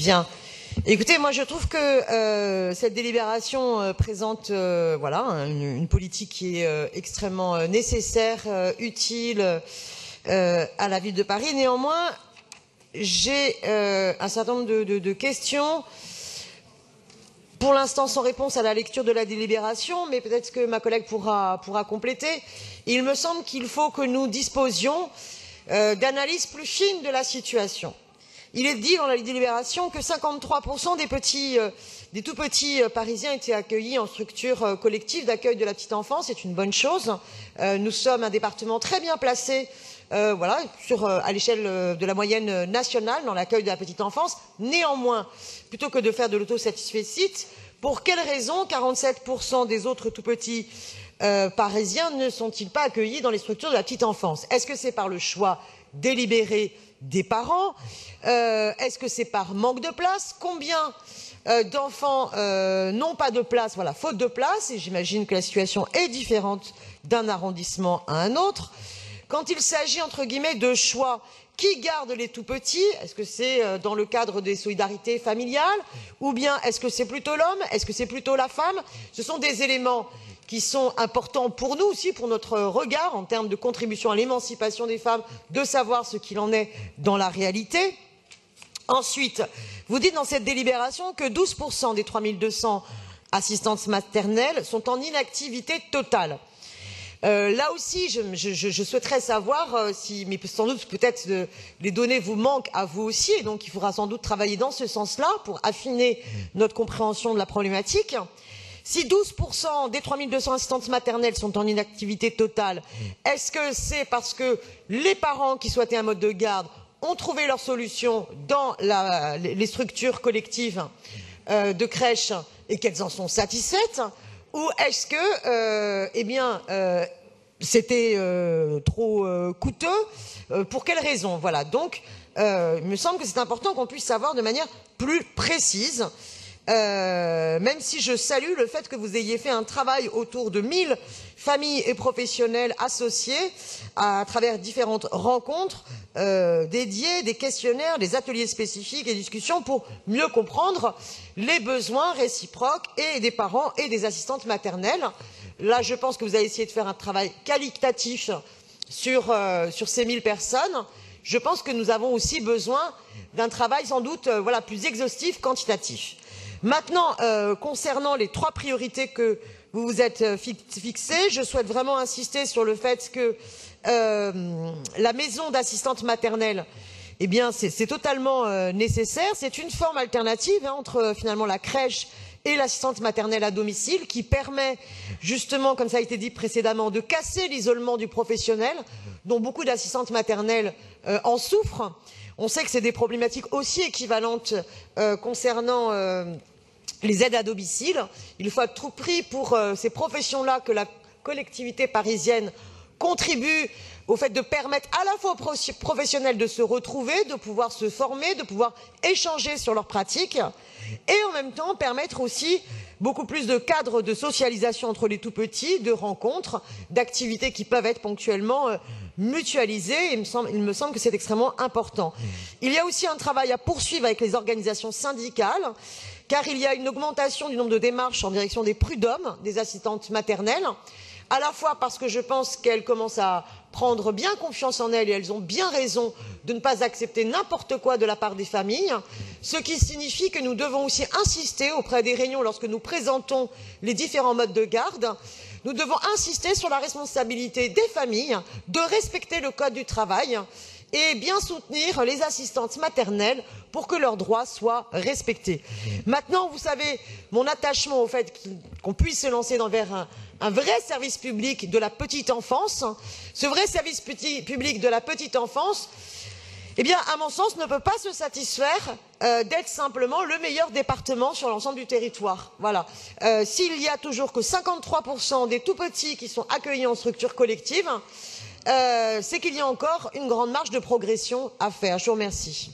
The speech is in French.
Bien. Écoutez, moi je trouve que cette délibération présente voilà, une politique qui est extrêmement nécessaire, utile à la ville de Paris. Néanmoins, j'ai un certain nombre de questions, pour l'instant sans réponse à la lecture de la délibération, mais peut-être que ma collègue pourra compléter. Il me semble qu'il faut que nous disposions d'analyses plus fines de la situation. Il est dit dans la délibération que 53% des tout petits parisiens étaient accueillis en structure collective d'accueil de la petite enfance. C'est une bonne chose. Nous sommes un département très bien placé voilà, à l'échelle de la moyenne nationale dans l'accueil de la petite enfance. Néanmoins, plutôt que de faire de l'autosatisfecit, pour quelles raisons 47% des autres tout petits parisiens ne sont-ils pas accueillis dans les structures de la petite enfance? Est-ce que c'est par le choix délibéré des parents? Est-ce que c'est par manque de place? Combien d'enfants n'ont pas de place, voilà, faute de place? Et j'imagine que la situation est différente d'un arrondissement à un autre. Quand il s'agit, entre guillemets, de choix, qui garde les tout-petits? Est-ce que c'est dans le cadre des solidarités familiales? Ou bien est-ce que c'est plutôt l'homme? Est-ce que c'est plutôt la femme? Ce sont des éléments qui sont importants pour nous aussi, pour notre regard en termes de contribution à l'émancipation des femmes, de savoir ce qu'il en est dans la réalité. Ensuite, vous dites dans cette délibération que 12% des 3200 assistantes maternelles sont en inactivité totale. Là aussi, je souhaiterais savoir si, mais sans doute peut-être les données vous manquent à vous aussi, et donc il faudra sans doute travailler dans ce sens-là pour affiner notre compréhension de la problématique. Si 12% des 3200 assistantes maternelles sont en inactivité totale, est-ce que c'est parce que les parents qui souhaitaient un mode de garde ont trouvé leur solution dans les structures collectives de crèches et qu'elles en sont satisfaites? Ou est-ce que c'était trop coûteux? Pour quelles raisons? Voilà, donc il me semble que c'est important qu'on puisse savoir de manière plus précise. Même si je salue le fait que vous ayez fait un travail autour de 1000 familles et professionnels associés à travers différentes rencontres dédiées, des questionnaires, des ateliers spécifiques et discussions pour mieux comprendre les besoins réciproques et des parents et des assistantes maternelles. Là, je pense que vous avez essayé de faire un travail qualitatif sur ces 1000 personnes. Je pense que nous avons aussi besoin d'un travail sans doute voilà, plus exhaustif, quantitatif. Maintenant, concernant les 3 priorités que vous vous êtes fixées, je souhaite vraiment insister sur le fait que la maison d'assistante maternelle, eh bien, c'est totalement nécessaire. C'est une forme alternative entre finalement la crèche et l'assistante maternelle à domicile qui permet justement, comme ça a été dit précédemment, de casser l'isolement du professionnel dont beaucoup d'assistantes maternelles en souffrent. On sait que c'est des problématiques aussi équivalentes concernant les aides à domicile. Il faut à tout prix pour ces professions-là que la collectivité parisienne contribue au fait de permettre à la fois aux professionnels de se retrouver, de pouvoir se former, de pouvoir échanger sur leurs pratiques et en même temps permettre aussi beaucoup plus de cadres de socialisation entre les tout-petits, de rencontres, d'activités qui peuvent être ponctuellement mutualisées. Il me semble que c'est extrêmement important. Il y a aussi un travail à poursuivre avec les organisations syndicales, car il y a une augmentation du nombre de démarches en direction des prud'hommes, des assistantes maternelles, à la fois parce que je pense qu'elles commencent à prendre bien confiance en elles et elles ont bien raison de ne pas accepter n'importe quoi de la part des familles, ce qui signifie que nous devons aussi insister auprès des réunions lorsque nous présentons les différents modes de garde. Nous devons insister sur la responsabilité des familles de respecter le code du travail et bien soutenir les assistantes maternelles pour que leurs droits soient respectés. Maintenant, vous savez, mon attachement au fait qu'on puisse se lancer vers un vrai service public de la petite enfance. Ce vrai service public de la petite enfance, eh bien, à mon sens, ne peut pas se satisfaire d'être simplement le meilleur département sur l'ensemble du territoire. Voilà. S'il y a toujours que 53% des tout-petits qui sont accueillis en structure collective, c'est qu'il y a encore une grande marge de progression à faire. Je vous remercie.